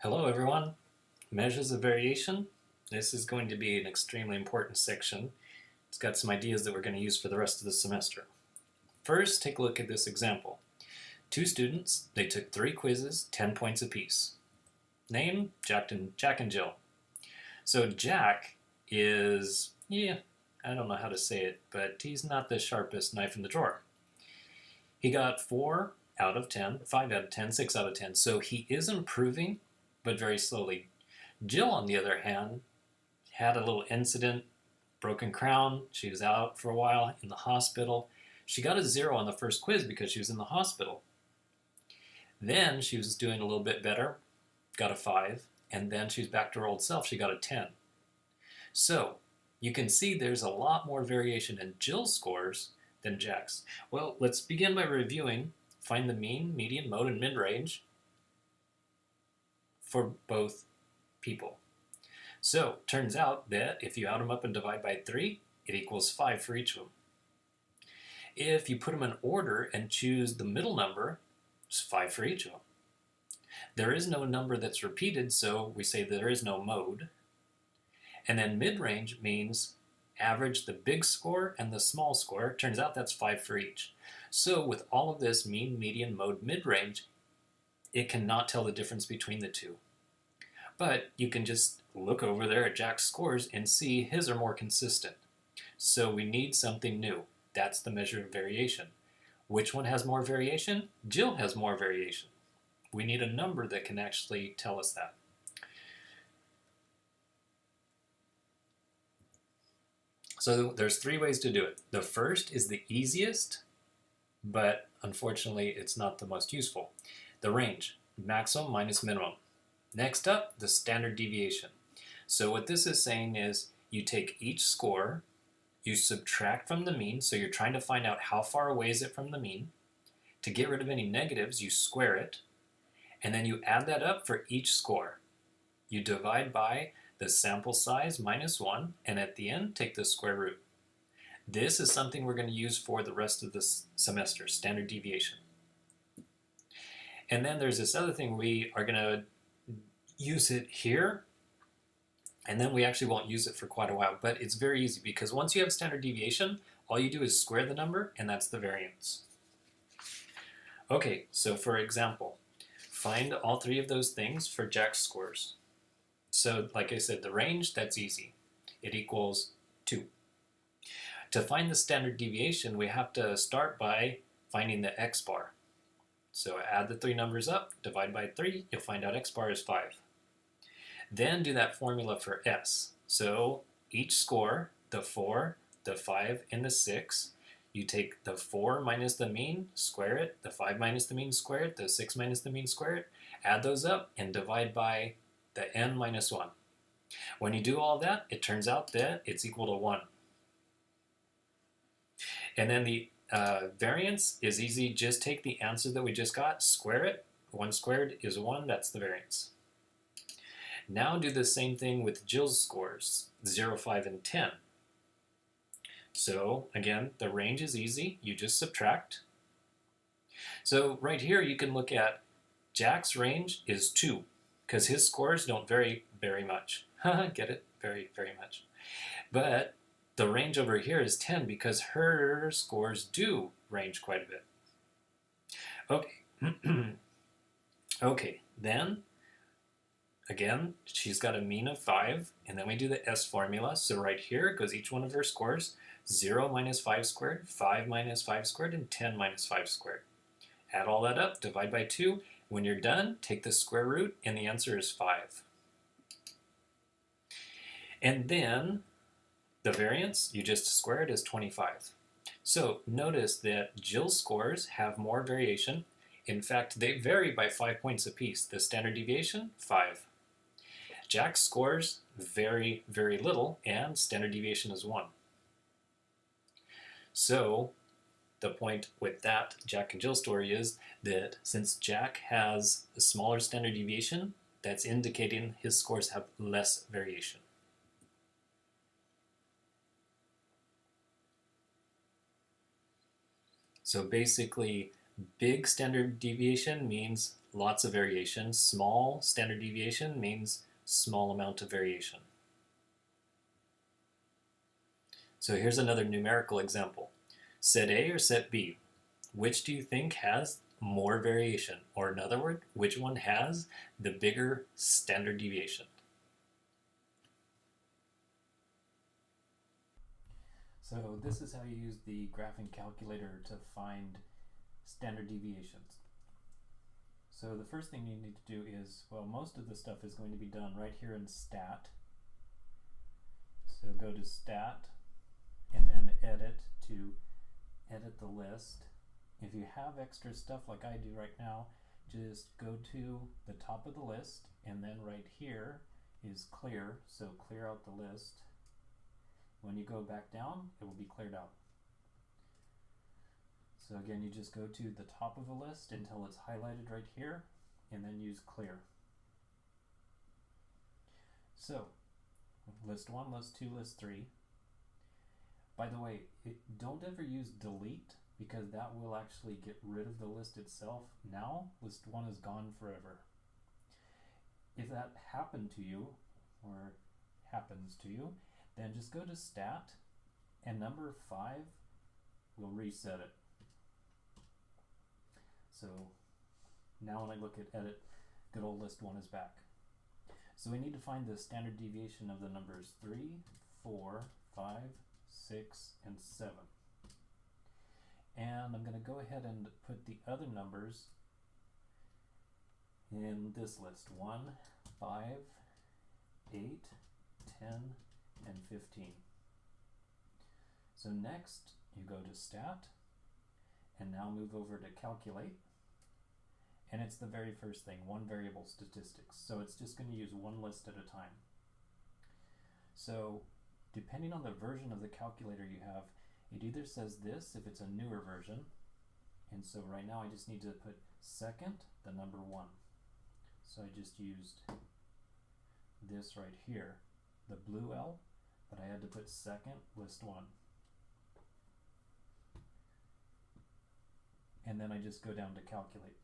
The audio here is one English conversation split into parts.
Hello everyone. Measures of variation. This is going to be an extremely important section. It's got some ideas that we're going to use for the rest of the semester. First, take a look at this example. Two students, they took 3 quizzes, 10 points apiece. Name, Jack and Jill. So Jack is, I don't know how to say it, but he's not the sharpest knife in the drawer. He got 4 out of 10, 5 out of 10, 6 out of 10. So he is improving, but very slowly. Jill, on the other hand, had a little incident, broken crown. She was out for a while in the hospital. She got a 0 on the first quiz because she was in the hospital. Then she was doing a little bit better, got a 5, and then she was back to her old self. She got a 10. So you can see there's a lot more variation in Jill's scores than Jack's. Well, let's begin by reviewing. Find the mean, median, mode, and mid-range for both people. So turns out that if you add them up and divide by 3, it equals 5 for each of them. If you put them in order and choose the middle number, it's 5 for each of them. There is no number that's repeated, so we say there is no mode. And then mid-range means average the big score and the small score. Turns out that's 5 for each. So with all of this mean, median, mode, mid-range, it cannot tell the difference between the two. But you can just look over there at Jack's scores and see his are more consistent. So we need something new. That's the measure of variation. Which one has more variation? Jill has more variation. We need a number that can actually tell us that. So there's 3 ways to do it. The first is the easiest, but unfortunately it's not the most useful. The range, maximum minus minimum. Next up, the standard deviation. So what this is saying is you take each score, you subtract from the mean, so you're trying to find out how far away is it from the mean. To get rid of any negatives, you square it, and then you add that up for each score. You divide by the sample size minus 1, and at the end, take the square root. This is something we're going to use for the rest of this semester, standard deviation. And then there's this other thing we are going to use it here, and then we actually won't use it for quite a while, but it's very easy because once you have standard deviation, all you do is square the number, and that's the variance. Okay, so for example, find all 3 of those things for Jack's scores. So like I said, the range, that's easy. It equals 2. To find the standard deviation, we have to start by finding the x-bar. So add the 3 numbers up, divide by 3, you'll find out x-bar is 5. Then do that formula for s. So each score, the 4, the 5, and the 6, you take the 4 minus the mean, square it, the 5 minus the mean, square it, the 6 minus the mean, square it, add those up, and divide by the n minus 1. When you do all that, it turns out that it's equal to 1. And then the variance is easy. Just take the answer that we just got, square it. 1 squared is 1, that's the variance. Now do the same thing with Jill's scores, 0, 5, and 10. So again, the range is easy. You just subtract. So right here you can look at Jack's range is 2 because his scores don't vary very much. Get it? Very, very much. But the range over here is 10 because her scores do range quite a bit. Okay. Okay, then again, she's got a mean of 5, and then we do the S formula. So right here goes each one of her scores, 0 minus 5 squared, 5 minus 5 squared, and 10 minus 5 squared. Add all that up, divide by 2. When you're done, take the square root, and the answer is 5. And then the variance, you just square it, is 25. So notice that Jill's scores have more variation. In fact, they vary by 5 points apiece. The standard deviation, 5. Jack's scores vary very little, and standard deviation is 1. So the point with that Jack and Jill story is that since Jack has a smaller standard deviation, that's indicating his scores have less variation. So basically, big standard deviation means lots of variation. Small standard deviation means small amount of variation. So here's another numerical example. Set A or set B? Which do you think has more variation? Or in other words, which one has the bigger standard deviation? So this is how you use the graphing calculator to find standard deviations. So the first thing you need to do is, well, most of the stuff is going to be done right here in Stat. So go to Stat and then Edit to edit the list. If you have extra stuff like I do right now, just go to the top of the list, and then right here is clear, so clear out the list. When you go back down, it will be cleared out. So again, you just go to the top of a list until it's highlighted right here, and then use clear. So, list 1, list 2, list 3. By the way, don't ever use delete, because that will actually get rid of the list itself. Now, list 1 is gone forever. If that happened to you, or happens to you, then just go to Stat, and number 5 will reset it. So now when I look at Edit, good old list 1 is back. So we need to find the standard deviation of the numbers 3, 4, 5, 6, and 7. And I'm going to go ahead and put the other numbers in this list. 1, 5, 8, 10, and 15. So next you go to Stat, and now move over to Calculate, and it's the very first thing, one variable statistics. So it's just going to use one list at a time. So depending on the version of the calculator you have, it either says this if it's a newer version, and so right now I just need to put second, the number 1. So I just used this right here, the blue L, but I had to put second, list 1. And then I just go down to calculate.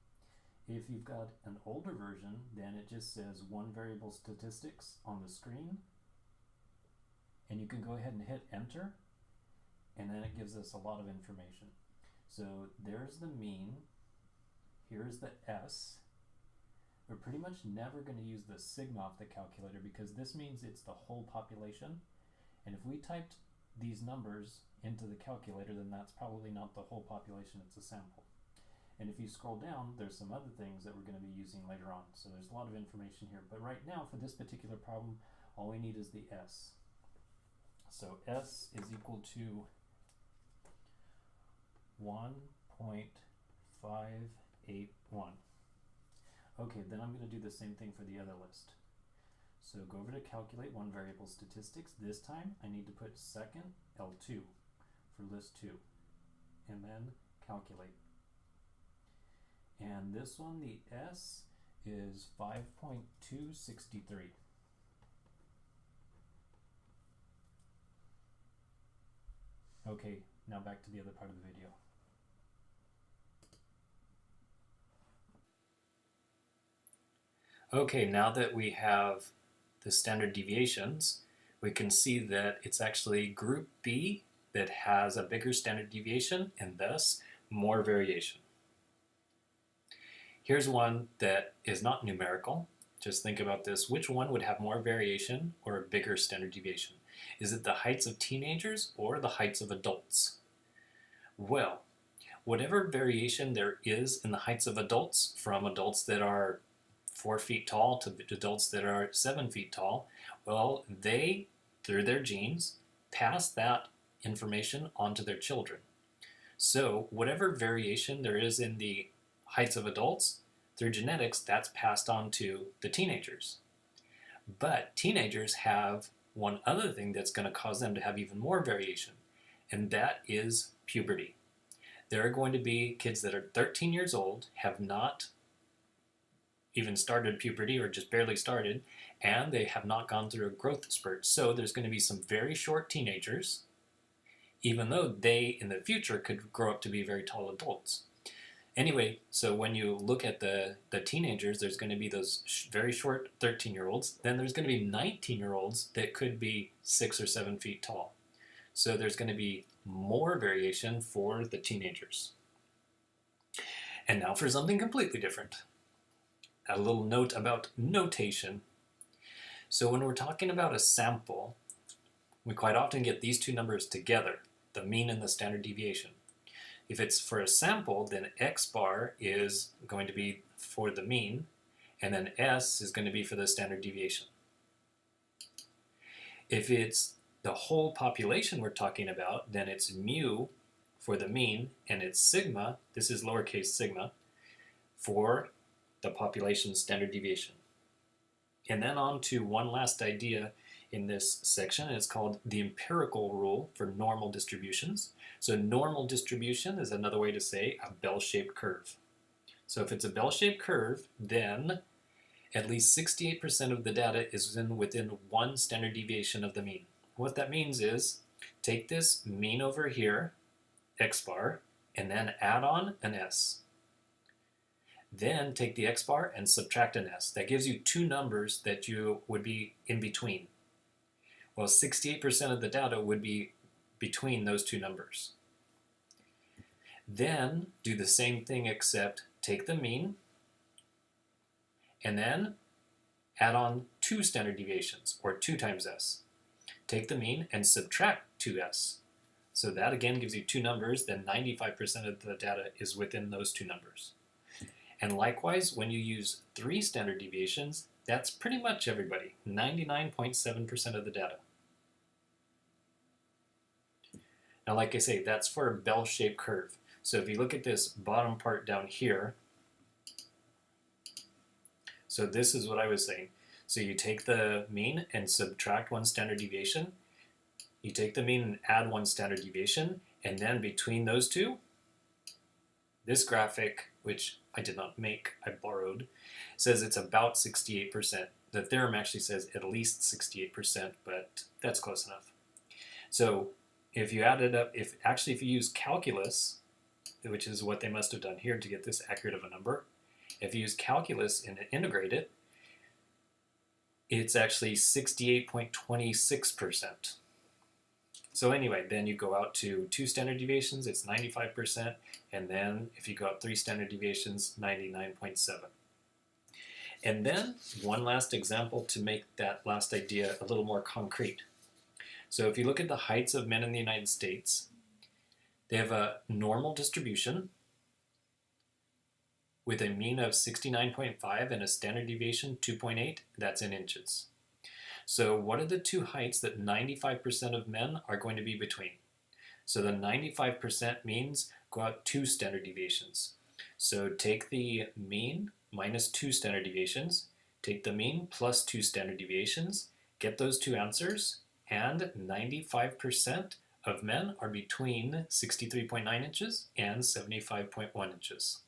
If you've got an older version, then it just says one variable statistics on the screen, and you can go ahead and hit enter, and then it gives us a lot of information. So there's the mean, here's the S. We're pretty much never going to use the sigma of the calculator because this means it's the whole population, and if we typed these numbers into the calculator, then that's probably not the whole population, it's a sample. And if you scroll down, there's some other things that we're going to be using later on. So there's a lot of information here, but right now for this particular problem, all we need is the S. So S is equal to 1.581. Okay, then I'm going to do the same thing for the other list. So go over to calculate one variable statistics. This time I need to put second L2 for list 2, and then calculate. And this one, the S is 5.263. Okay, now back to the other part of the video. Okay, now that we have the standard deviations, we can see that it's actually group B that has a bigger standard deviation and thus more variation. Here's one that is not numerical. Just think about this. Which one would have more variation or a bigger standard deviation? Is it the heights of teenagers or the heights of adults? Well, whatever variation there is in the heights of adults, from adults that are 4 feet tall to adults that are 7 feet tall, well, they, through their genes, pass that information on to their children. So whatever variation there is in the heights of adults, through genetics, that's passed on to the teenagers. But teenagers have one other thing that's going to cause them to have even more variation, and that is puberty. There are going to be kids that are 13 years old, have not even started puberty or just barely started, and they have not gone through a growth spurt. So there's going to be some very short teenagers, even though they in the future could grow up to be very tall adults. Anyway, so when you look at the teenagers, there's going to be those very short 13-year-olds. Then there's going to be 19-year-olds that could be 6 or 7 feet tall. So there's going to be more variation for the teenagers. And now for something completely different. A little note about notation. So when we're talking about a sample, we quite often get these two numbers together, the mean and the standard deviation. If it's for a sample, then x bar is going to be for the mean, and then s is going to be for the standard deviation. If it's the whole population we're talking about, then it's mu for the mean, and it's sigma, this is lowercase sigma, for the population standard deviation. And then on to one last idea in this section. It's called the empirical rule for normal distributions. So normal distribution is another way to say a bell-shaped curve. So if it's a bell-shaped curve, then at least 68% of the data is within one standard deviation of the mean. What that means is take this mean over here, x bar, and then add on an s. Then take the x bar and subtract an s. That gives you two numbers that you would be in between. Well, 68% of the data would be between those two numbers. Then do the same thing except take the mean and then add on 2 standard deviations, or 2 times s. Take the mean and subtract 2s. So that again gives you two numbers, then 95% of the data is within those two numbers. And likewise, when you use 3 standard deviations, that's pretty much everybody, 99.7% of the data. Now, like I say, that's for a bell-shaped curve. So if you look at this bottom part down here, so this is what I was saying. So you take the mean and subtract 1 standard deviation. You take the mean and add 1 standard deviation, and then between those two, this graphic, which I did not make, I borrowed, says it's about 68%. The theorem actually says at least 68%, but that's close enough. So if you add it up, if you use calculus, which is what they must have done here to get this accurate of a number, if you use calculus and integrate it, it's actually 68.26%. So anyway, then you go out to 2 standard deviations, it's 95%, and then if you go out 3 standard deviations, 99.7. And then one last example to make that last idea a little more concrete. So if you look at the heights of men in the United States, they have a normal distribution with a mean of 69.5 and a standard deviation 2.8, that's in inches. So what are the two heights that 95% of men are going to be between? So the 95% means go out 2 standard deviations. So take the mean minus 2 standard deviations, take the mean plus 2 standard deviations, get those two answers, and 95% of men are between 63.9 inches and 75.1 inches.